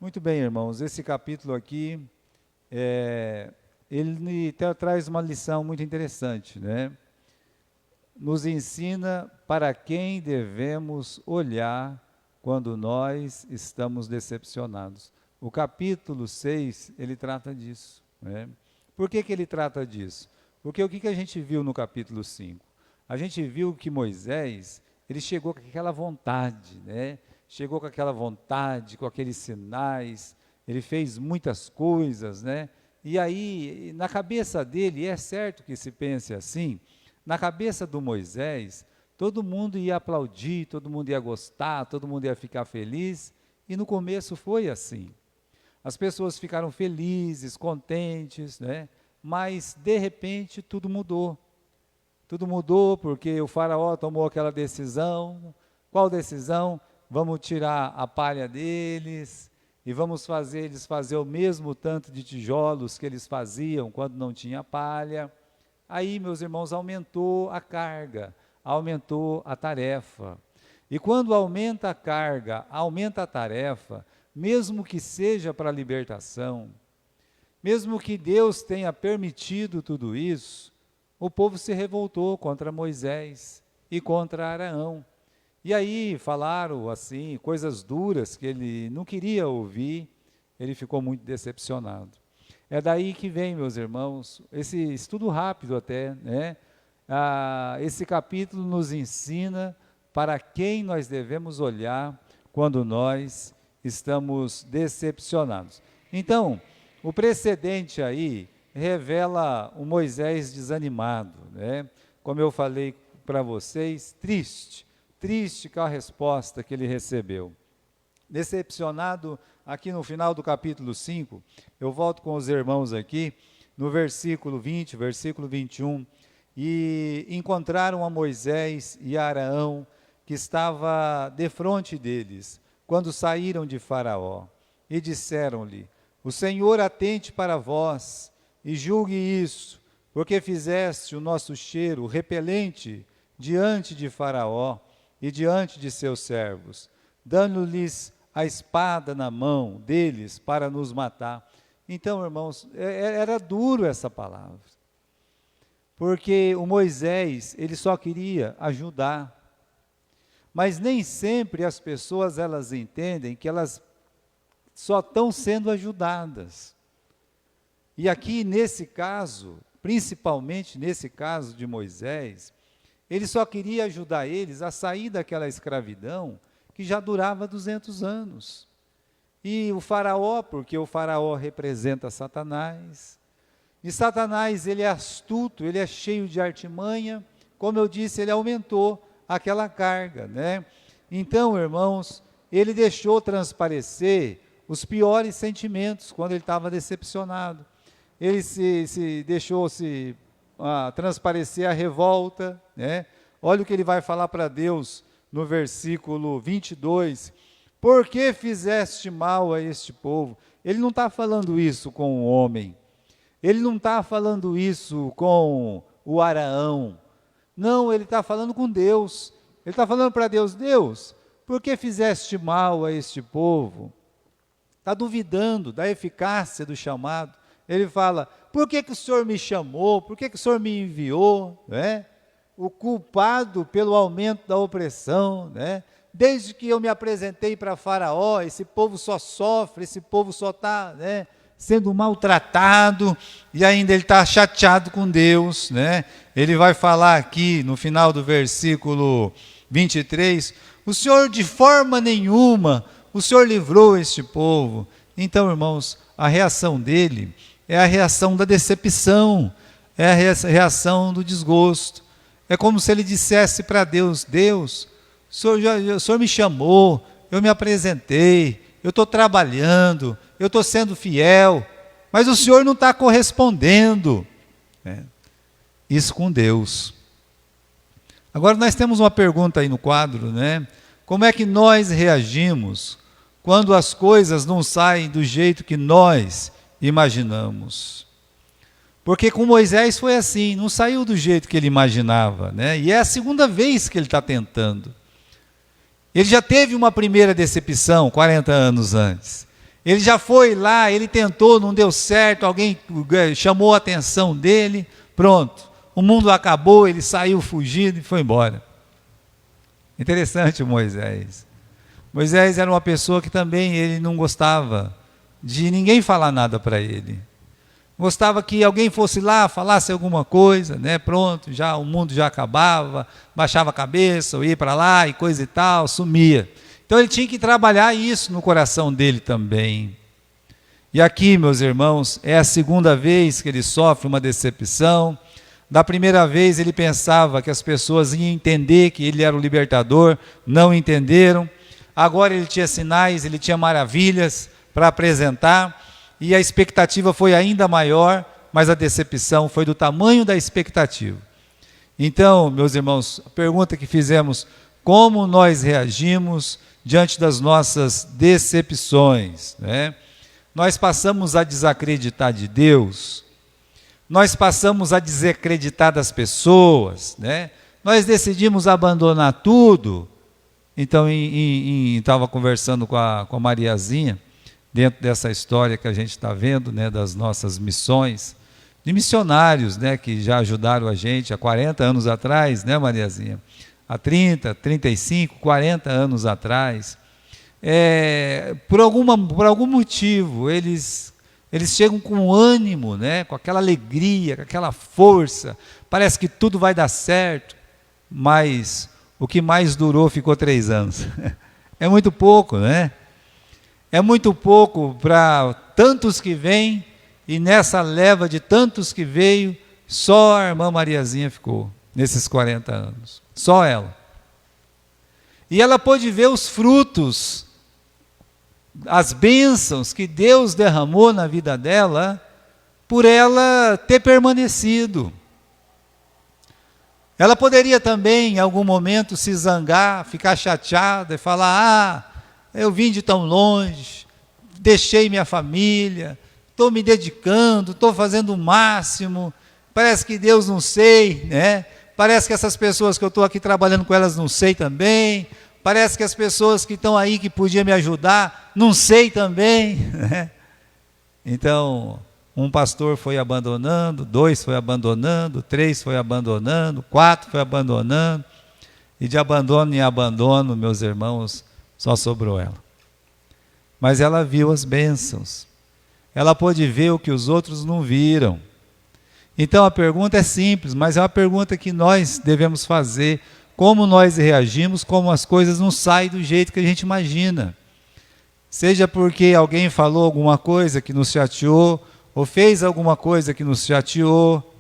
Muito bem, irmãos, esse capítulo aqui, ele traz uma lição muito interessante, né? Nos ensina para quem devemos olhar quando nós estamos decepcionados. O capítulo 6, ele trata disso, né? Por que ele trata disso? Porque o que a gente viu no capítulo 5? A gente viu que Moisés, ele chegou com aquela vontade, né? Chegou com aquela vontade, com aqueles sinais, ele fez muitas coisas, né? E aí, na cabeça dele, é certo que se pense assim, na cabeça do Moisés, todo mundo ia aplaudir, todo mundo ia gostar, todo mundo ia ficar feliz, e no começo foi assim. As pessoas ficaram felizes, contentes, né? Mas, de repente, tudo mudou. Tudo mudou porque o faraó tomou aquela decisão. Qual decisão? Vamos tirar a palha deles e vamos fazer eles fazer o mesmo tanto de tijolos que eles faziam quando não tinha palha. Aí, meus irmãos, aumentou a carga, aumentou a tarefa. E quando aumenta a carga, aumenta a tarefa, mesmo que seja para a libertação, mesmo que Deus tenha permitido tudo isso, o povo se revoltou contra Moisés e contra Arão. E aí falaram assim, coisas duras que ele não queria ouvir, ele ficou muito decepcionado. É daí que vem, meus irmãos, esse estudo rápido até, né? Esse capítulo nos ensina para quem nós devemos olhar quando nós estamos decepcionados. Então, o precedente aí revela o Moisés desanimado, né? Como eu falei para vocês, triste com a resposta que ele recebeu. Decepcionado, aqui no final do capítulo 5, eu volto com os irmãos aqui, no versículo 20, versículo 21, e encontraram a Moisés e a Arão, que estava defronte deles, quando saíram de Faraó, e disseram-lhe: o Senhor atente para vós, e julgue isso, porque fizeste o nosso cheiro repelente diante de Faraó, e diante de seus servos, dando-lhes a espada na mão deles para nos matar. Então, irmãos, era duro essa palavra, porque o Moisés, ele só queria ajudar, mas nem sempre as pessoas, elas entendem que elas só estão sendo ajudadas. E aqui nesse caso, principalmente nesse caso de Moisés, ele só queria ajudar eles a sair daquela escravidão que já durava 200 anos. E o faraó, porque o faraó representa Satanás, e Satanás, ele é astuto, ele é cheio de artimanha, como eu disse, ele aumentou aquela carga, né? Então, irmãos, ele deixou transparecer os piores sentimentos quando ele estava decepcionado. Ele deixou transparecer a revolta, né? Olha o que ele vai falar para Deus no versículo 22. Por que fizeste mal a este povo? Ele não está falando isso com o homem. Ele não está falando isso com o Arão. Não, ele está falando com Deus. Ele está falando para Deus: Deus, por que fizeste mal a este povo? Está duvidando da eficácia do chamado. Ele fala: por que o Senhor me chamou? Por que o Senhor me enviou? Né? O culpado pelo aumento da opressão, né? Desde que eu me apresentei para Faraó, esse povo só sofre, esse povo só está, né, sendo maltratado, e ainda ele está chateado com Deus, né? Ele vai falar aqui no final do versículo 23, o Senhor de forma nenhuma, o Senhor livrou este povo. Então, irmãos, a reação dele é a reação da decepção, é a reação do desgosto. É como se ele dissesse para Deus: Deus, o Senhor me chamou, eu me apresentei, eu estou trabalhando, eu estou sendo fiel, mas o Senhor não está correspondendo. Isso com Deus. Agora nós temos uma pergunta aí no quadro, né? Como é que nós reagimos quando as coisas não saem do jeito que nós imaginamos? Porque com Moisés foi assim, não saiu do jeito que ele imaginava, né? E é a segunda vez que ele está tentando. Ele já teve uma primeira decepção 40 anos antes. Ele já foi lá, ele tentou, não deu certo, alguém chamou a atenção dele, pronto. O mundo acabou, ele saiu fugido e foi embora. Interessante o Moisés. Moisés era uma pessoa que também ele não gostava de ninguém falar nada para ele. Gostava que alguém fosse lá, falasse alguma coisa, né? Pronto, já o mundo já acabava, baixava a cabeça, ou ia para lá e coisa e tal, sumia. Então ele tinha que trabalhar isso no coração dele também. E aqui, meus irmãos, é a segunda vez que ele sofre uma decepção. Da primeira vez ele pensava que as pessoas iam entender que ele era o libertador, não entenderam. Agora ele tinha sinais, ele tinha maravilhas para apresentar, e a expectativa foi ainda maior, mas a decepção foi do tamanho da expectativa. Então, meus irmãos, a pergunta que fizemos: como nós reagimos diante das nossas decepções, né? Nós passamos a desacreditar de Deus, nós passamos a desacreditar das pessoas, né? Nós decidimos abandonar tudo. Então, estava conversando com a Mariazinha, dentro dessa história que a gente está vendo, né, das nossas missões, de missionários, né, que já ajudaram a gente há 40 anos atrás, né, Mariazinha? Há 30, 35, 40 anos atrás. Por algum motivo, eles chegam com ânimo, né, com aquela alegria, com aquela força, parece que tudo vai dar certo, mas o que mais durou ficou 3 anos. É muito pouco, né? É muito pouco para tantos que vêm, e nessa leva de tantos que veio, só a irmã Mariazinha ficou, nesses 40 anos. Só ela. E ela pôde ver os frutos, as bênçãos que Deus derramou na vida dela, por ela ter permanecido. Ela poderia também, em algum momento, se zangar, ficar chateada e falar: eu vim de tão longe, deixei minha família, estou me dedicando, estou fazendo o máximo, parece que Deus não sei, né? Parece que essas pessoas que eu estou aqui trabalhando com elas não sei também, parece que as pessoas que estão aí que podiam me ajudar, não sei também, né? Então, um pastor foi abandonando, 2 foi abandonando, 3 foi abandonando, 4 foi abandonando, e de abandono em abandono, meus irmãos, só sobrou ela. Mas ela viu as bênçãos, ela pôde ver o que os outros não viram. Então a pergunta é simples, mas é uma pergunta que nós devemos fazer: como nós reagimos, como as coisas não saem do jeito que a gente imagina. Seja porque alguém falou alguma coisa que nos chateou, ou fez alguma coisa que nos chateou,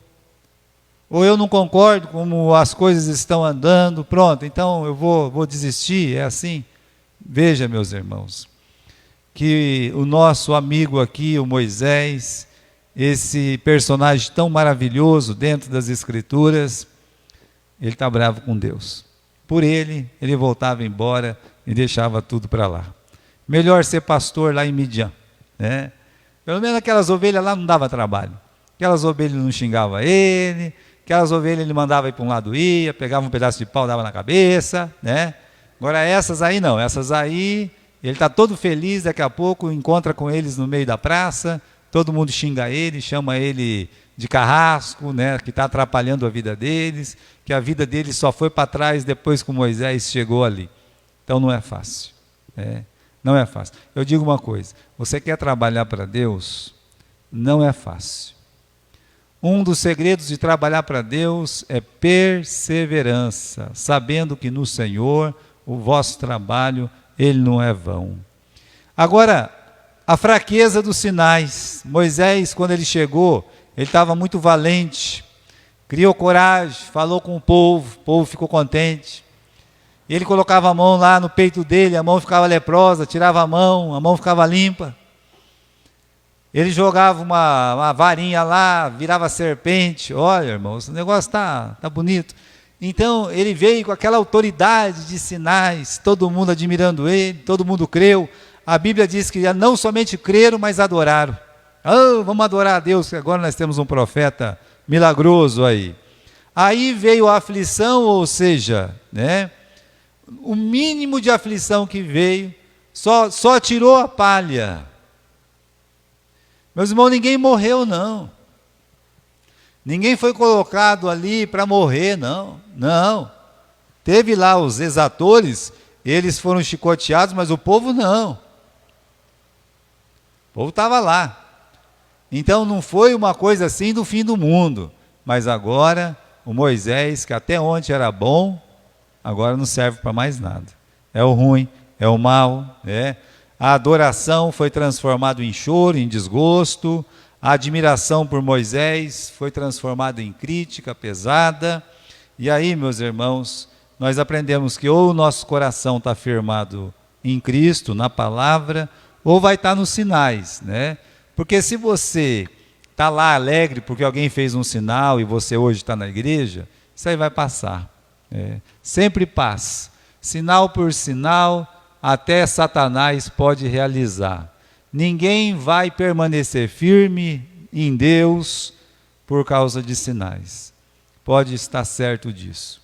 ou eu não concordo como as coisas estão andando, pronto, então eu vou desistir, é assim? Veja, meus irmãos, que o nosso amigo aqui, o Moisés, esse personagem tão maravilhoso dentro das Escrituras, ele está bravo com Deus. Por ele voltava embora e deixava tudo para lá. Melhor ser pastor lá em Midian, né? Pelo menos aquelas ovelhas lá não dava trabalho. Aquelas ovelhas não xingavam ele, aquelas ovelhas ele mandava ir para um lado, ia, pegava um pedaço de pau, dava na cabeça, né? Agora essas aí não, essas aí, ele está todo feliz, daqui a pouco encontra com eles no meio da praça, todo mundo xinga ele, chama ele de carrasco, né? Que está atrapalhando a vida deles, que a vida deles só foi para trás depois que Moisés chegou ali. Então não é fácil, né? Não é fácil. Eu digo uma coisa: você quer trabalhar para Deus? Não é fácil. Um dos segredos de trabalhar para Deus é perseverança, sabendo que no Senhor o vosso trabalho, ele não é vão. Agora, a fraqueza dos sinais. Moisés, quando ele chegou, ele estava muito valente, criou coragem, falou com o povo ficou contente. Ele colocava a mão lá no peito dele, a mão ficava leprosa, tirava a mão ficava limpa. Ele jogava uma varinha lá, virava serpente. Olha, irmãos, o negócio está bonito. Então, ele veio com aquela autoridade de sinais, todo mundo admirando ele, todo mundo creu. A Bíblia diz que não somente creram, mas adoraram. Vamos adorar a Deus, que agora nós temos um profeta milagroso aí. Aí veio a aflição, ou seja, né? O mínimo de aflição que veio, só tirou a palha, Meus irmãos, ninguém morreu, não. Ninguém foi colocado ali para morrer, não. Não. Teve lá os exatores, eles foram chicoteados, mas o povo não. O povo estava lá. Então não foi uma coisa assim do fim do mundo. Mas agora, o Moisés, que até ontem era bom, agora não serve para mais nada. É o ruim, é o mal, né? A adoração foi transformada em choro, em desgosto. A admiração por Moisés foi transformada em crítica pesada. E aí, meus irmãos, nós aprendemos que ou o nosso coração está firmado em Cristo, na palavra, ou vai estar nos sinais, né? Porque se você está lá alegre porque alguém fez um sinal e você hoje está na igreja, isso aí vai passar. Sempre passa. Sinal por sinal, até Satanás pode realizar. Ninguém vai permanecer firme em Deus por causa de sinais. Pode estar certo disso.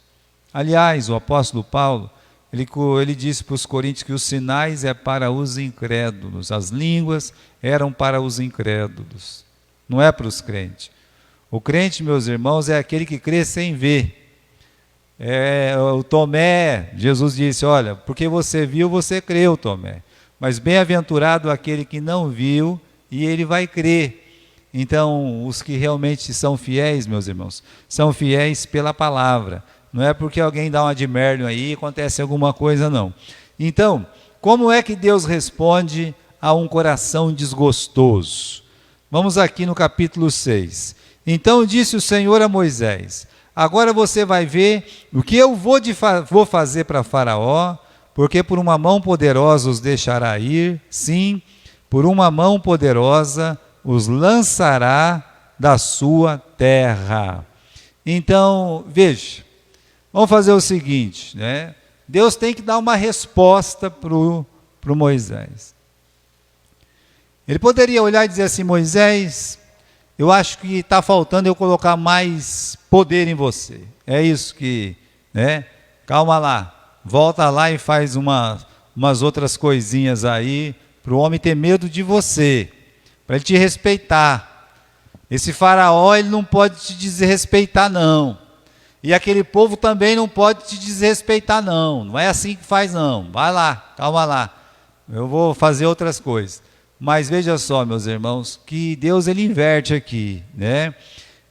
Aliás, o apóstolo Paulo, ele disse para os coríntios que os sinais é para os incrédulos, as línguas eram para os incrédulos, não é para os crentes. O crente, meus irmãos, é aquele que crê sem ver. O Tomé, Jesus disse, olha, porque você viu, você creu, Tomé. Mas bem-aventurado aquele que não viu e ele vai crer. Então, os que realmente são fiéis, meus irmãos, são fiéis pela palavra. Não é porque alguém dá uma de merda aí e acontece alguma coisa, não. Então, como é que Deus responde a um coração desgostoso? Vamos aqui no capítulo 6. Então disse o Senhor a Moisés, agora você vai ver o que eu vou fazer para Faraó, porque por uma mão poderosa os deixará ir, sim, por uma mão poderosa os lançará da sua terra. Então, veja, vamos fazer o seguinte, né? Deus tem que dar uma resposta para o Moisés. Ele poderia olhar e dizer assim, Moisés, eu acho que está faltando eu colocar mais poder em você. É isso que, né? Calma lá. Volta lá e faz umas outras coisinhas aí, para o homem ter medo de você, para ele te respeitar. Esse faraó, ele não pode te desrespeitar, não. E aquele povo também não pode te desrespeitar, não. Não é assim que faz, não. Vai lá, calma lá. Eu vou fazer outras coisas. Mas veja só, meus irmãos, que Deus, ele inverte aqui, né?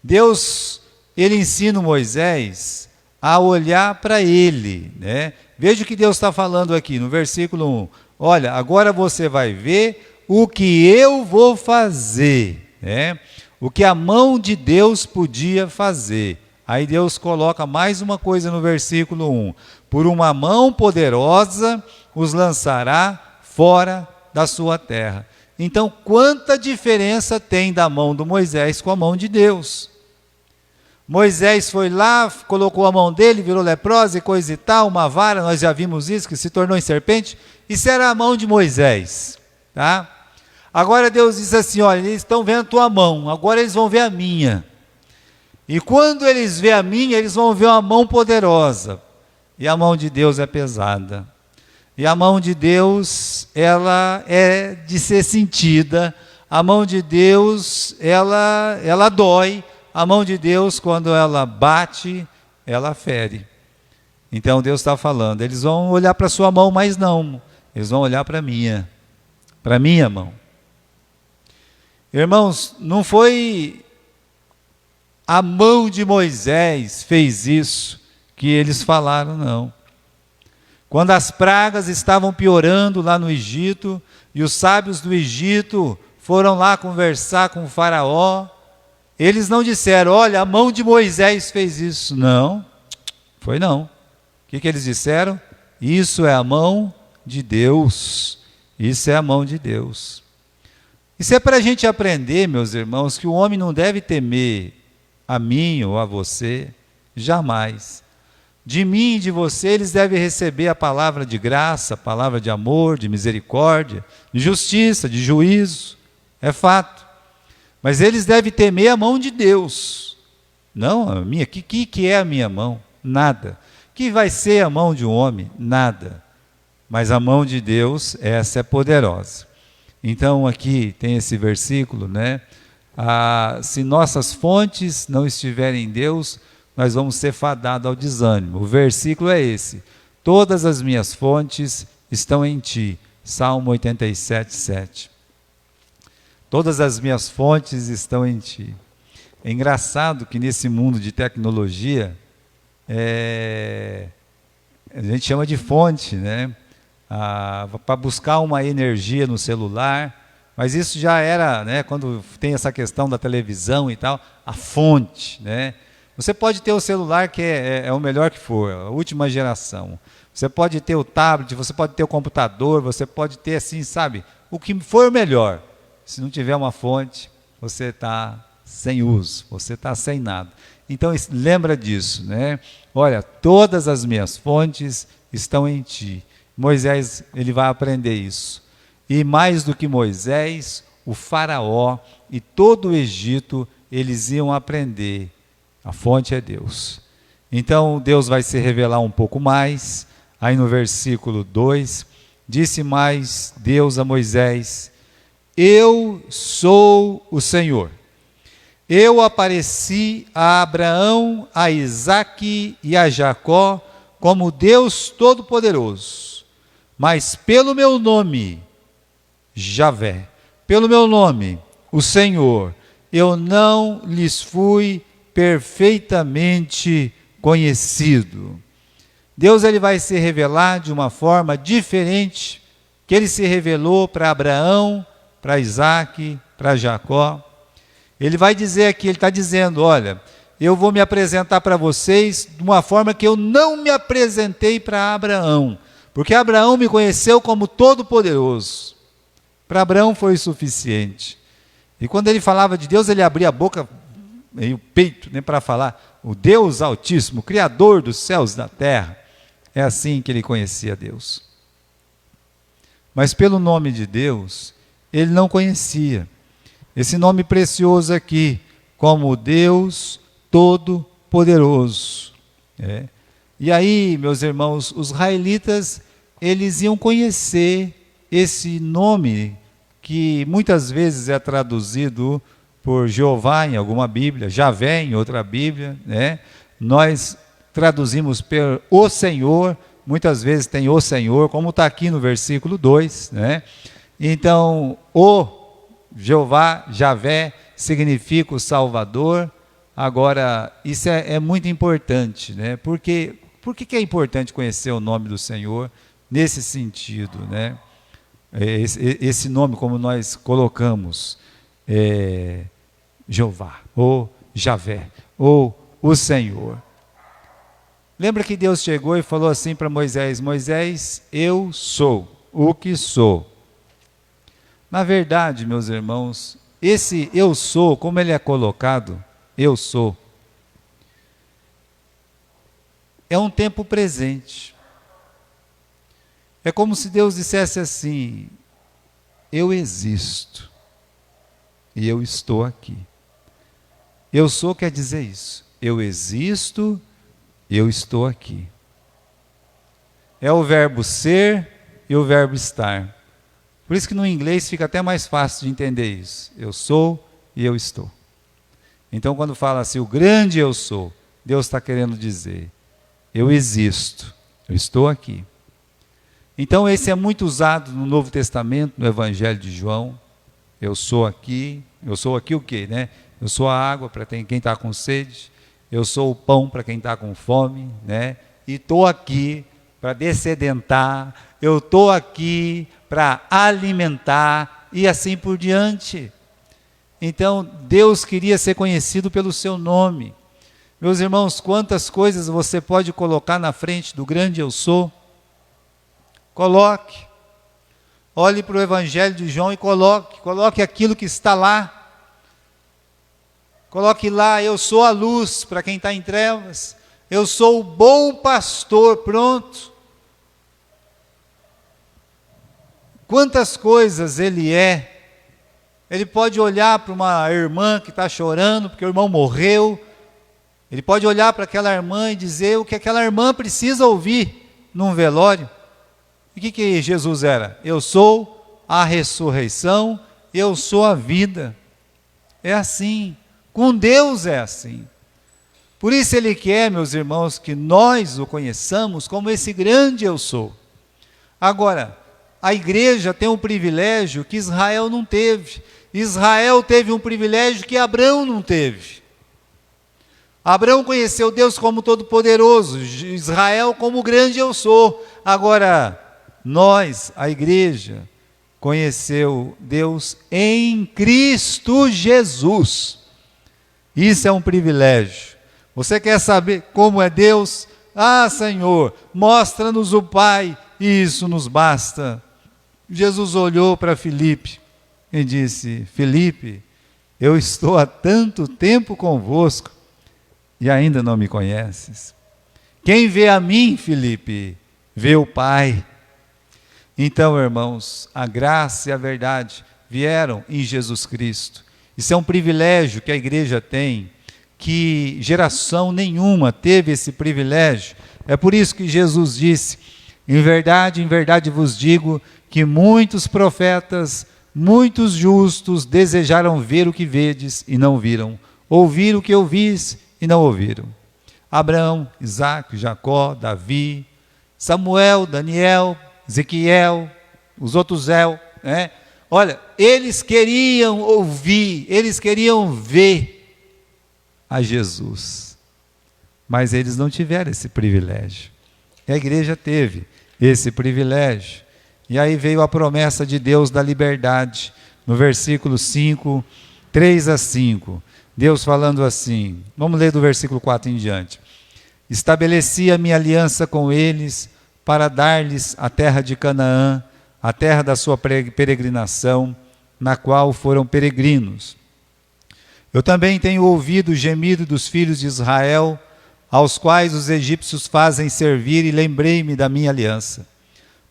Deus, ele ensina o Moisés a olhar para ele, né? Veja o que Deus está falando aqui no versículo 1. Olha, agora você vai ver o que eu vou fazer, né? O que a mão de Deus podia fazer. Aí Deus coloca mais uma coisa no versículo 1. Por uma mão poderosa os lançará fora da sua terra. Então, quanta diferença tem da mão do Moisés com a mão de Deus? Moisés foi lá, colocou a mão dele, virou leprosa e coisa e tal, uma vara, nós já vimos isso, que se tornou em serpente. Isso era a mão de Moisés, tá? Agora Deus diz assim, olha, eles estão vendo a tua mão, agora eles vão ver a minha. E quando eles veem a minha, eles vão ver uma mão poderosa. E a mão de Deus é pesada. E a mão de Deus, ela é de ser sentida. A mão de Deus, ela dói. A mão de Deus, quando ela bate, ela fere. Então Deus está falando, eles vão olhar para a sua mão, mas não. Eles vão olhar para a minha mão. Irmãos, não foi a mão de Moisés fez isso que eles falaram, não. Quando as pragas estavam piorando lá no Egito, e os sábios do Egito foram lá conversar com o faraó, eles não disseram, olha, a mão de Moisés fez isso. Não, foi não. O que eles disseram? Isso é a mão de Deus. Isso é a mão de Deus. Isso é para a gente aprender, meus irmãos, que o homem não deve temer a mim ou a você, jamais. De mim e de você, eles devem receber a palavra de graça, a palavra de amor, de misericórdia, de justiça, de juízo. É fato. Mas eles devem temer a mão de Deus. Não a minha. Que é a minha mão? Nada. Que vai ser a mão de um homem? Nada. Mas a mão de Deus, essa é poderosa. Então aqui tem esse versículo, né? Se nossas fontes não estiverem em Deus, nós vamos ser fadados ao desânimo. O versículo é esse: todas as minhas fontes estão em ti. Salmo 87, 7. Todas as minhas fontes estão em ti. É engraçado que nesse mundo de tecnologia, a gente chama de fonte, né? Para buscar uma energia no celular, mas isso já era, né, quando tem essa questão da televisão e tal, a fonte, né? Você pode ter o celular que é o melhor que for, a última geração. Você pode ter o tablet, você pode ter o computador, você pode ter assim, sabe, o que for melhor. Se não tiver uma fonte, você está sem uso, você está sem nada. Então lembra disso, né? Olha, todas as minhas fontes estão em ti. Moisés, ele vai aprender isso. E mais do que Moisés, o faraó e todo o Egito, eles iam aprender. A fonte é Deus. Então Deus vai se revelar um pouco mais. Aí no versículo 2, disse mais Deus a Moisés: eu sou o Senhor. Eu apareci a Abraão, a Isaque e a Jacó como Deus Todo-Poderoso. Mas pelo meu nome, Javé, pelo meu nome, o Senhor, eu não lhes fui perfeitamente conhecido. Deus, ele vai se revelar de uma forma diferente que ele se revelou para Abraão, para Isaque, para Jacó. Ele vai dizer aqui, ele está dizendo, olha, eu vou me apresentar para vocês de uma forma que eu não me apresentei para Abraão, porque Abraão me conheceu como Todo-Poderoso. Para Abraão foi suficiente. E quando ele falava de Deus, ele abria a boca e o peito, né, para falar, o Deus Altíssimo, Criador dos céus e da terra. É assim que ele conhecia Deus. Mas pelo nome de Deus, ele não conhecia. Esse nome precioso aqui, como Deus Todo-Poderoso. E aí, meus irmãos, os israelitas, eles iam conhecer esse nome, que muitas vezes é traduzido por Jeová em alguma Bíblia, Javé em outra Bíblia, né? Nós traduzimos por o Senhor, muitas vezes tem o Senhor, como está aqui no versículo 2, né? Então, o Jeová, Javé, significa o Salvador. Agora, isso é muito importante, né? Por que é importante conhecer o nome do Senhor nesse sentido, né? Esse nome, como nós colocamos, Jeová, ou Javé, ou o Senhor. Lembra que Deus chegou e falou assim para Moisés: Moisés, eu sou o que sou. Na verdade, meus irmãos, esse eu sou, como ele é colocado, eu sou, é um tempo presente. É como se Deus dissesse assim: eu existo e eu estou aqui. Eu sou quer dizer isso. Eu existo e eu estou aqui. É o verbo ser e o verbo estar. Por isso que no inglês fica até mais fácil de entender isso. Eu sou e eu estou. Então quando fala assim, o grande eu sou, Deus está querendo dizer, eu existo, eu estou aqui. Então esse é muito usado no Novo Testamento, no Evangelho de João. Eu sou aqui o quê, né? Eu sou a água para quem está com sede, eu sou o pão para quem está com fome, né? E estou aqui para dessedentar, eu estou aqui para alimentar e assim por diante. Então Deus queria ser conhecido pelo seu nome. Meus irmãos, quantas coisas você pode colocar na frente do grande eu sou? Coloque. Olhe para o Evangelho de João e coloque aquilo que está lá. Coloque lá, eu sou a luz para quem está em trevas. Eu sou o bom pastor, pronto. Quantas coisas ele é. Ele pode olhar para uma irmã que está chorando porque o irmão morreu. Ele pode olhar para aquela irmã e dizer o que aquela irmã precisa ouvir num velório. E o que Jesus era? Eu sou a ressurreição, eu sou a vida. É assim, com Deus é assim. Por isso Ele quer, meus irmãos, que nós o conheçamos como esse grande eu sou. Agora, a igreja tem um privilégio que Israel não teve. Israel teve um privilégio que Abraão não teve. Abraão conheceu Deus como Todo-Poderoso, Israel como o grande eu sou. Agora, nós, a igreja, conheceu Deus em Cristo Jesus. Isso é um privilégio. Você quer saber como é Deus? Ah, Senhor, mostra-nos o Pai, e isso nos basta. Jesus olhou para Filipe e disse: Filipe, eu estou há tanto tempo convosco e ainda não me conheces. Quem vê a mim, Filipe, vê o Pai. Então, irmãos, a graça e a verdade vieram em Jesus Cristo. Isso é um privilégio que a igreja tem, que geração nenhuma teve esse privilégio. É por isso que Jesus disse: em verdade vos digo que muitos profetas, muitos justos desejaram ver o que vedes e não viram, ouvir o que ouvis e não ouviram. Abraão, Isaque, Jacó, Davi, Samuel, Daniel, Ezequiel, os outros né? Olha, eles queriam ouvir, eles queriam ver a Jesus, mas eles não tiveram esse privilégio. A igreja teve esse privilégio. E aí veio a promessa de Deus da liberdade, no versículo 5, 3 a 5. Deus falando assim, vamos ler do versículo 4 em diante. Estabeleci a minha aliança com eles para dar-lhes a terra de Canaã, a terra da sua peregrinação, na qual foram peregrinos. Eu também tenho ouvido o gemido dos filhos de Israel, aos quais os egípcios fazem servir, e lembrei-me da minha aliança.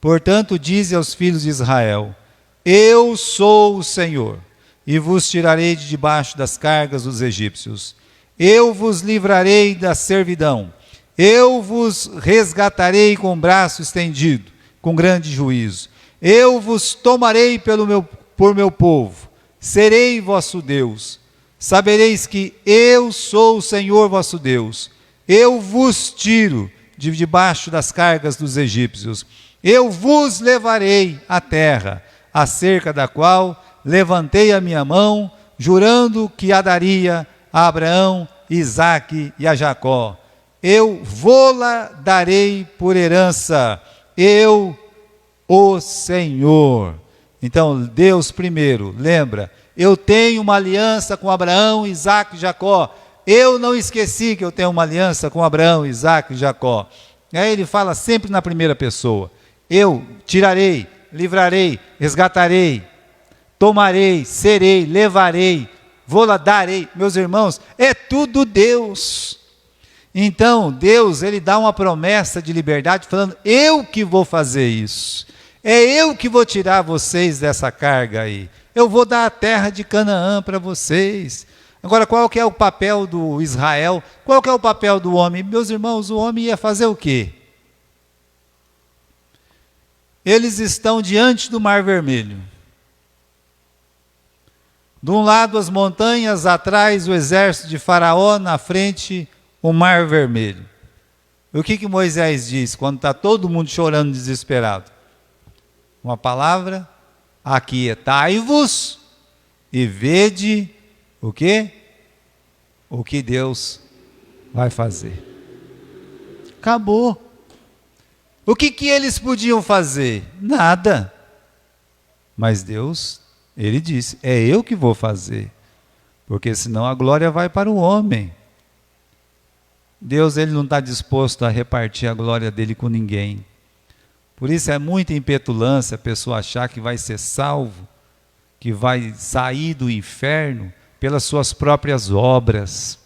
Portanto, dize aos filhos de Israel: eu sou o Senhor, e vos tirarei de debaixo das cargas dos egípcios. Eu vos livrarei da servidão. Eu vos resgatarei com o braço estendido, com grande juízo. Eu vos tomarei por meu povo. Serei vosso Deus. Sabereis que eu sou o Senhor vosso Deus. Eu vos tiro de debaixo das cargas dos egípcios. Eu vos levarei à terra, acerca da qual levantei a minha mão, jurando que a daria a Abraão, Isaque e a Jacó. Eu vô-la darei por herança, eu, o Senhor. Então, Deus primeiro, lembra, eu tenho uma aliança com Abraão, Isaque e Jacó. Eu não esqueci que eu tenho uma aliança com Abraão, Isaque e Jacó. Aí ele fala sempre na primeira pessoa. Eu tirarei, livrarei, resgatarei, tomarei, serei, levarei, vou-la darei. Meus irmãos, é tudo Deus. Então, Deus, Ele dá uma promessa de liberdade, falando: eu que vou fazer isso. É eu que vou tirar vocês dessa carga aí. Eu vou dar a terra de Canaã para vocês. Agora, qual que é o papel do Israel? Qual que é o papel do homem? Meus irmãos, o homem ia fazer o quê? Eles estão diante do Mar Vermelho. De um lado as montanhas, atrás o exército de Faraó, na frente o Mar Vermelho. O que Moisés diz quando está todo mundo chorando desesperado? Uma palavra: aquietai-vos e vede o quê? O que Deus vai fazer. Acabou. O que eles podiam fazer? Nada. Mas Deus, Ele disse: é eu que vou fazer, porque senão a glória vai para o homem. Deus, Ele não está disposto a repartir a glória dele com ninguém. Por isso é muita impetulância a pessoa achar que vai ser salvo, que vai sair do inferno pelas suas próprias obras.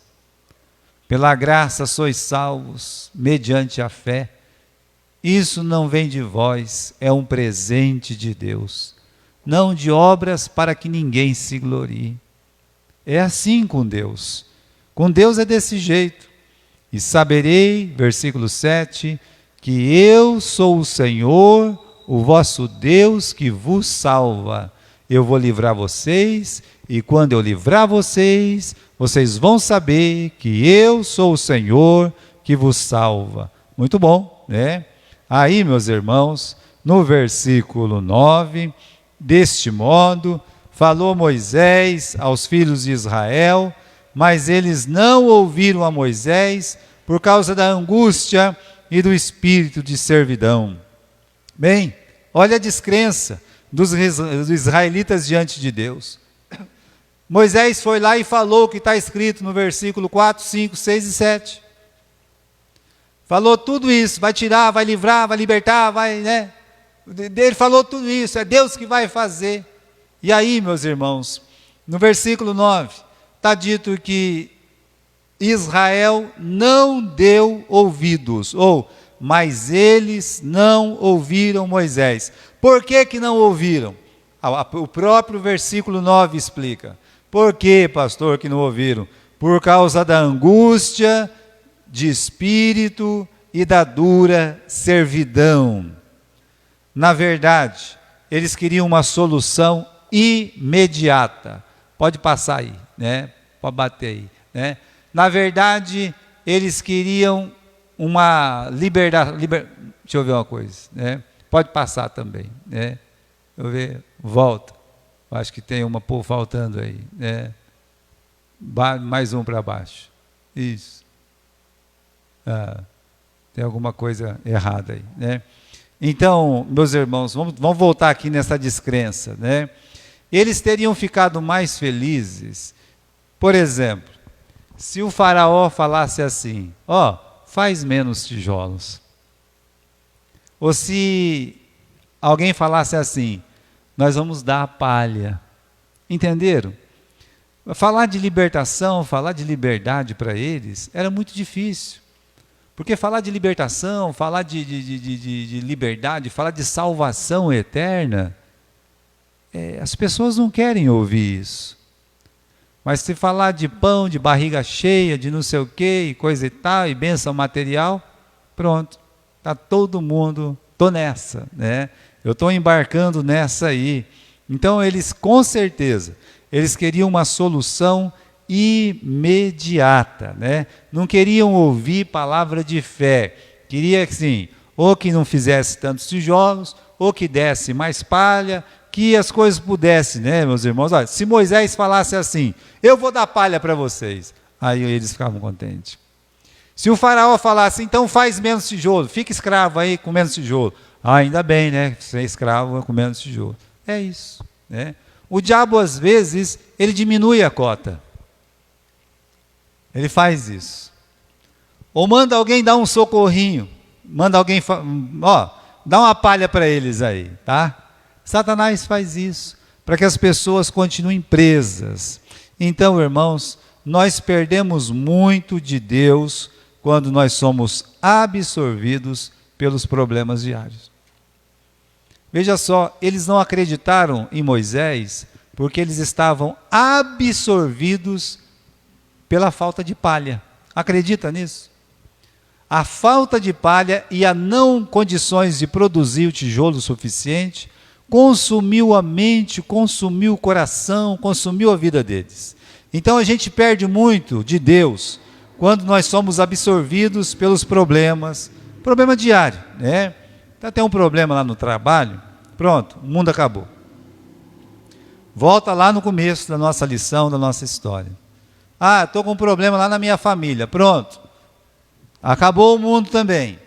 Pela graça sois salvos, mediante a fé. Isso não vem de vós, é um presente de Deus. Não de obras para que ninguém se glorie. É assim com Deus. Com Deus é desse jeito. E saberei, versículo 7, que eu sou o Senhor, o vosso Deus que vos salva. Eu vou livrar vocês, e quando eu livrar vocês, vocês vão saber que eu sou o Senhor que vos salva. Muito bom, né? Aí, meus irmãos, no versículo 9, deste modo, falou Moisés aos filhos de Israel, mas eles não ouviram a Moisés por causa da angústia e do espírito de servidão. Bem, olha a descrença dos israelitas diante de Deus. Moisés foi lá e falou o que está escrito no versículo 4, 5, 6 e 7. Falou tudo isso, vai tirar, vai livrar, vai libertar, vai, né? Ele falou tudo isso, é Deus que vai fazer. E aí, meus irmãos, no versículo 9, está dito que Israel não deu ouvidos, mas eles não ouviram Moisés. Por que não ouviram? O próprio versículo 9 explica. Por que, pastor, que não ouviram? Por causa da angústia de espírito e da dura servidão. Na verdade, eles queriam uma solução imediata. Pode passar aí, né? Pode bater aí, né? Na verdade, eles queriam uma liberdade. Deixa eu ver uma coisa, né? Pode passar também, né? Deixa eu ver, volta. Acho que tem uma faltando aí, né? Mais um para baixo. Isso. Tem alguma coisa errada aí, né? Então, meus irmãos, vamos voltar aqui nessa descrença, né? Eles teriam ficado mais felizes, por exemplo, se o faraó falasse assim, faz menos tijolos. Ou se alguém falasse assim, nós vamos dar a palha. Entenderam? Falar de libertação, falar de liberdade para eles era muito difícil. Porque falar de libertação, falar de liberdade, falar de salvação eterna, as pessoas não querem ouvir isso. Mas se falar de pão, de barriga cheia, de não sei o quê, e coisa e tal, e bênção material, pronto, está todo mundo, estou nessa, né? Eu estou embarcando nessa aí. Então eles, com certeza, eles queriam uma solução imediata, né? Não queriam ouvir palavra de fé, queria assim, ou que não fizesse tantos tijolos, ou que desse mais palha, que as coisas pudessem, né, meus irmãos? Olha, se Moisés falasse assim, eu vou dar palha para vocês, aí eles ficavam contentes. Se o faraó falasse, então faz menos tijolo, fica escravo aí com menos tijolo, ainda bem, né, ser escravo com menos tijolo. É isso, né? O diabo, às vezes, ele diminui a cota. Ele faz isso. Ou manda alguém dar um socorrinho. Manda alguém, dá uma palha para eles aí, tá? Satanás faz isso, para que as pessoas continuem presas. Então, irmãos, nós perdemos muito de Deus quando nós somos absorvidos pelos problemas diários. Veja só, eles não acreditaram em Moisés porque eles estavam absorvidos pela falta de palha. Acredita nisso? A falta de palha e a não condições de produzir o tijolo suficiente consumiu a mente, consumiu o coração, consumiu a vida deles. Então a gente perde muito de Deus quando nós somos absorvidos pelos problemas, problema diário, né? Então tem um problema lá no trabalho, pronto, o mundo acabou. Volta lá no começo da nossa lição, da nossa história. Estou com um problema lá na minha família, pronto, acabou o mundo também.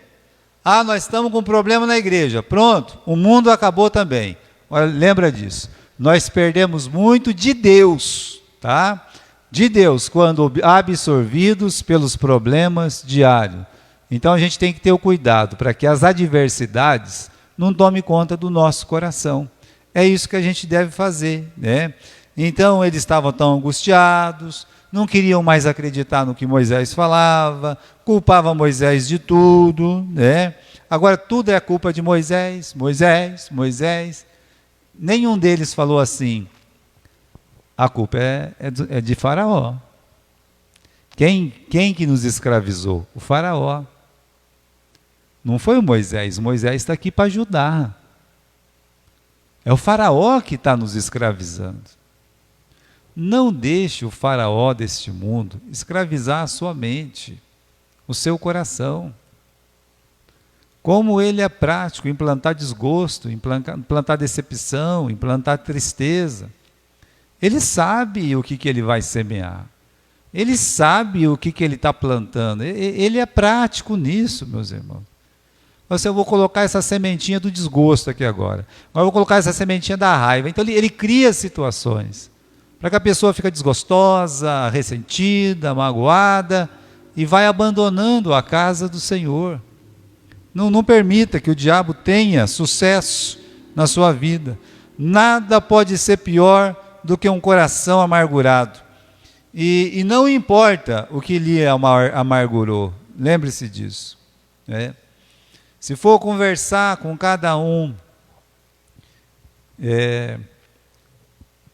Nós estamos com um problema na igreja, pronto, o mundo acabou também. Olha, lembra disso, nós perdemos muito de Deus, tá? De Deus, quando absorvidos pelos problemas diários. Então a gente tem que ter o cuidado para que as adversidades não tomem conta do nosso coração. É isso que a gente deve fazer, né? Então eles estavam tão angustiados, não queriam mais acreditar no que Moisés falava, culpavam Moisés de tudo, né? Agora tudo é culpa de Moisés, Moisés, Moisés. Nenhum deles falou assim, a culpa é de Faraó. Quem que nos escravizou? O Faraó. Não foi o Moisés está aqui para ajudar. É o faraó que está nos escravizando. Não deixe o faraó deste mundo escravizar a sua mente, o seu coração. Como ele é prático, implantar desgosto, implantar decepção, implantar tristeza. Ele sabe o que ele vai semear. Ele sabe o que ele está plantando. Ele é prático nisso, meus irmãos. Eu vou colocar essa sementinha do desgosto aqui agora. Agora eu vou colocar essa sementinha da raiva. Então ele cria situações para que a pessoa fique desgostosa, ressentida, magoada e vai abandonando a casa do Senhor. Não permita que o diabo tenha sucesso na sua vida. Nada pode ser pior do que um coração amargurado. E não importa o que lhe amargurou, lembre-se disso. Né? Se for conversar com cada um,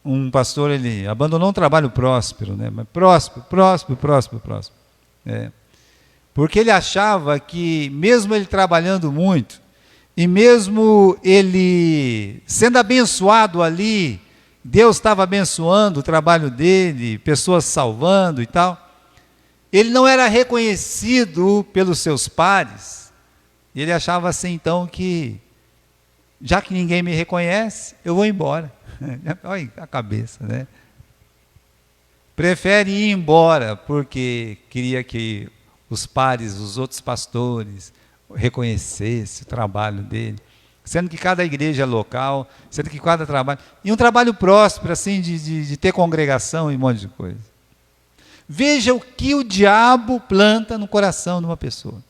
um pastor, ele abandonou um trabalho próspero, né? Mas próspero. Porque ele achava que, mesmo ele trabalhando muito, e mesmo ele sendo abençoado ali, Deus estava abençoando o trabalho dele, pessoas salvando e tal, ele não era reconhecido pelos seus pares. Ele achava assim, então, que já que ninguém me reconhece, eu vou embora. Olha a cabeça, né? Prefere ir embora porque queria que os pares, os outros pastores, reconhecessem o trabalho dele. Sendo que cada igreja é local, sendo que cada trabalho... E um trabalho próspero, assim, de ter congregação e um monte de coisa. Veja o que o diabo planta no coração de uma pessoa.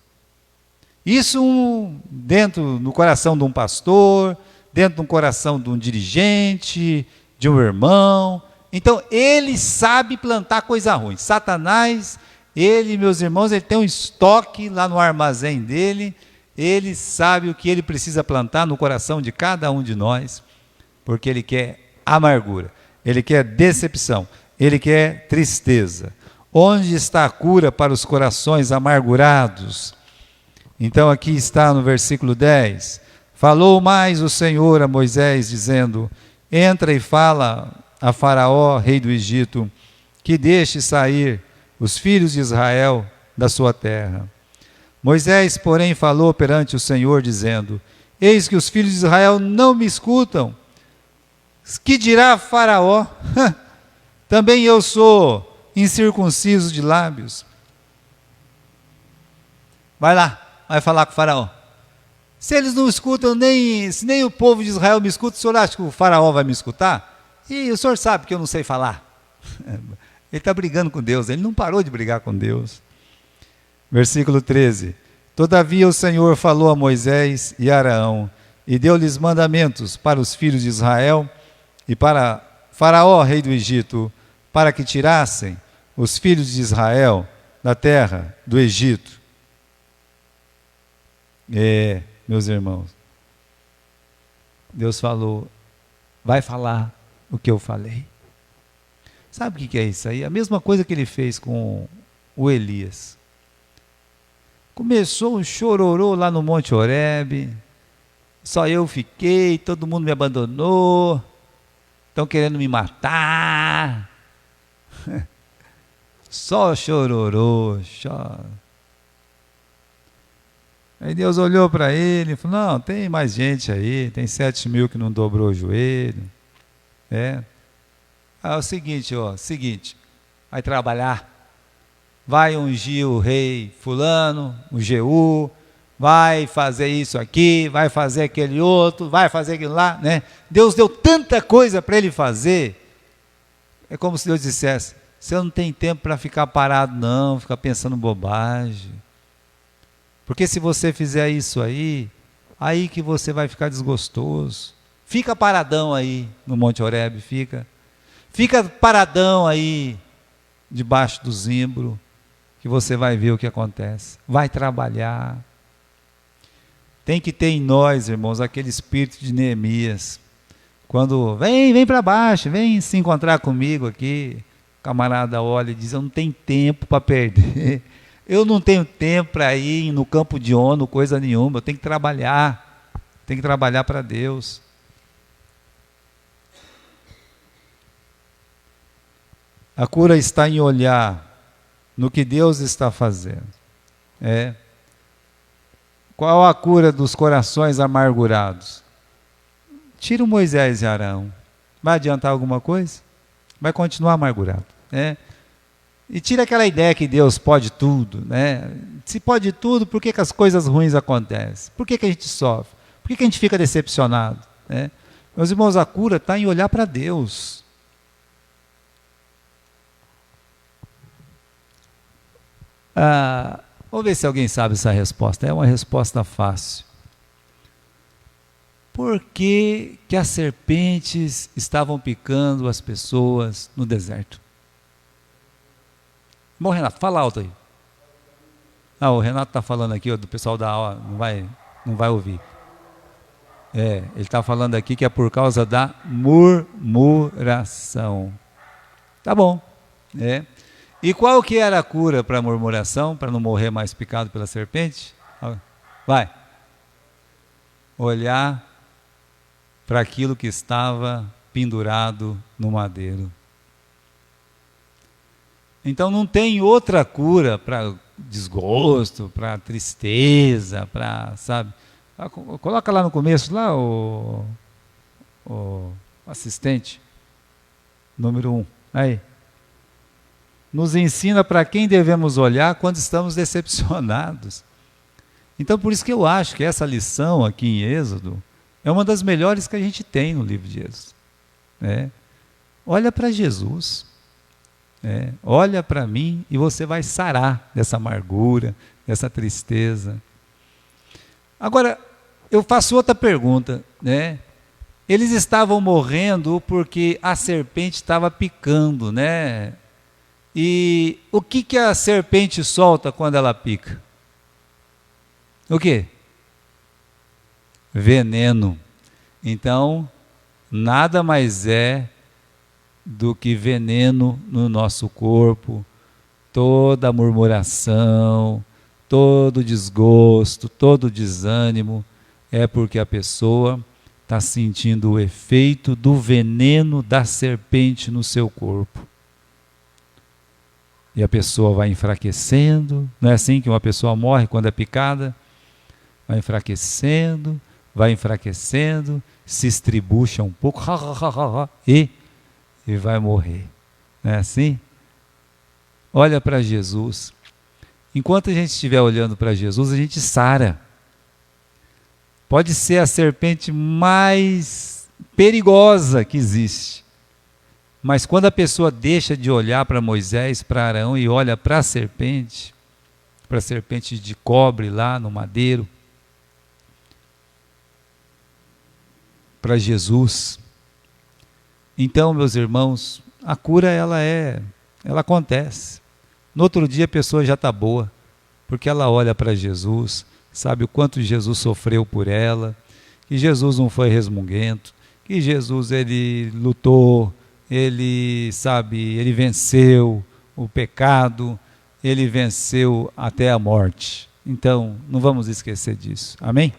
Isso dentro do coração de um pastor, dentro do coração de um dirigente, de um irmão. Então, ele sabe plantar coisa ruim. Satanás, ele, meus irmãos, ele tem um estoque lá no armazém dele. Ele sabe o que ele precisa plantar no coração de cada um de nós, porque ele quer amargura, ele quer decepção, ele quer tristeza. Onde está a cura para os corações amargurados? Então aqui está no versículo 10. Falou mais o Senhor a Moisés, dizendo: entra e fala a Faraó, rei do Egito, que deixe sair os filhos de Israel da sua terra. Moisés, porém, falou perante o Senhor, dizendo: eis que os filhos de Israel não me escutam. Que dirá Faraó? Também eu sou incircunciso de lábios. Vai lá, vai falar com o Faraó. Se eles não escutam, se nem o povo de Israel me escuta, o senhor acha que o Faraó vai me escutar? E o senhor sabe que eu não sei falar. Ele está brigando com Deus, ele não parou de brigar com Deus. Versículo 13. Todavia o Senhor falou a Moisés e a Araão, e deu-lhes mandamentos para os filhos de Israel e para Faraó, rei do Egito, para que tirassem os filhos de Israel da terra do Egito. Meus irmãos, Deus falou, vai falar o que eu falei. Sabe o que é isso aí? A mesma coisa que ele fez com o Elias. Começou um chororô lá no Monte Horebe, só eu fiquei, todo mundo me abandonou, estão querendo me matar. Só chororô, chora. Aí Deus olhou para ele e falou: não, tem mais gente aí, tem 7.000 que não dobrou o joelho. É o seguinte, vai trabalhar. Vai ungir o rei fulano, o Jeú, vai fazer isso aqui, vai fazer aquele outro, vai fazer aquilo lá, né? Deus deu tanta coisa para ele fazer. É como se Deus dissesse: você não tem tempo para ficar parado não, ficar pensando bobagem. Porque se você fizer isso aí que você vai ficar desgostoso. Fica paradão aí no Monte Horebe, fica paradão aí debaixo do zimbro, que você vai ver o que acontece. Vai trabalhar. Tem que ter em nós, irmãos, aquele espírito de Neemias. Quando vem para baixo, vem se encontrar comigo aqui. O camarada olha e diz: eu não tenho tempo para perder. Eu não tenho tempo para ir no campo de ONU, coisa nenhuma. Eu tenho que trabalhar. Tenho que trabalhar para Deus. A cura está em olhar no que Deus está fazendo. Qual a cura dos corações amargurados? Tira o Moisés e Arão. Vai adiantar alguma coisa? Vai continuar amargurado. E tira aquela ideia que Deus pode tudo. Se pode tudo, por que as coisas ruins acontecem? Por que a gente sofre? Por que a gente fica decepcionado? Meus irmãos, a cura está em olhar para Deus. Vamos ver se alguém sabe essa resposta. É uma resposta fácil. Por que as serpentes estavam picando as pessoas no deserto? Bom, Renato, fala alto aí. O Renato está falando aqui, do pessoal da aula, não vai ouvir. Ele está falando aqui que é por causa da murmuração. Tá bom. E qual que era a cura para a murmuração, para não morrer mais picado pela serpente? Vai. Olhar para aquilo que estava pendurado no madeiro. Então não tem outra cura para desgosto, para tristeza, para, sabe? Coloca lá no começo, lá o assistente, número 1. Aí. Nos ensina para quem devemos olhar quando estamos decepcionados. Então por isso que eu acho que essa lição aqui em Êxodo é uma das melhores que a gente tem no livro de Êxodo. Olha para Jesus. Olha para mim e você vai sarar dessa amargura, dessa tristeza. Agora, eu faço outra pergunta. Eles estavam morrendo porque a serpente estava picando, E o que a serpente solta quando ela pica? O quê? Veneno. Então, nada mais é do que veneno no nosso corpo, toda murmuração, todo desgosto, todo desânimo, é porque a pessoa está sentindo o efeito do veneno da serpente no seu corpo. E a pessoa vai enfraquecendo, não é assim que uma pessoa morre quando é picada? Vai enfraquecendo, se estribucha um pouco, e vai morrer. Não é assim? Olha para Jesus. Enquanto a gente estiver olhando para Jesus, a gente sara. Pode ser a serpente mais perigosa que existe. Mas quando a pessoa deixa de olhar para Moisés, para Arão e olha para a serpente de cobre lá no madeiro, para Jesus. Então, meus irmãos, a cura ela acontece. No outro dia a pessoa já está boa, porque ela olha para Jesus, sabe o quanto Jesus sofreu por ela, que Jesus não foi resmunguento, que Jesus ele lutou, ele venceu o pecado, ele venceu até a morte. Então, não vamos esquecer disso. Amém?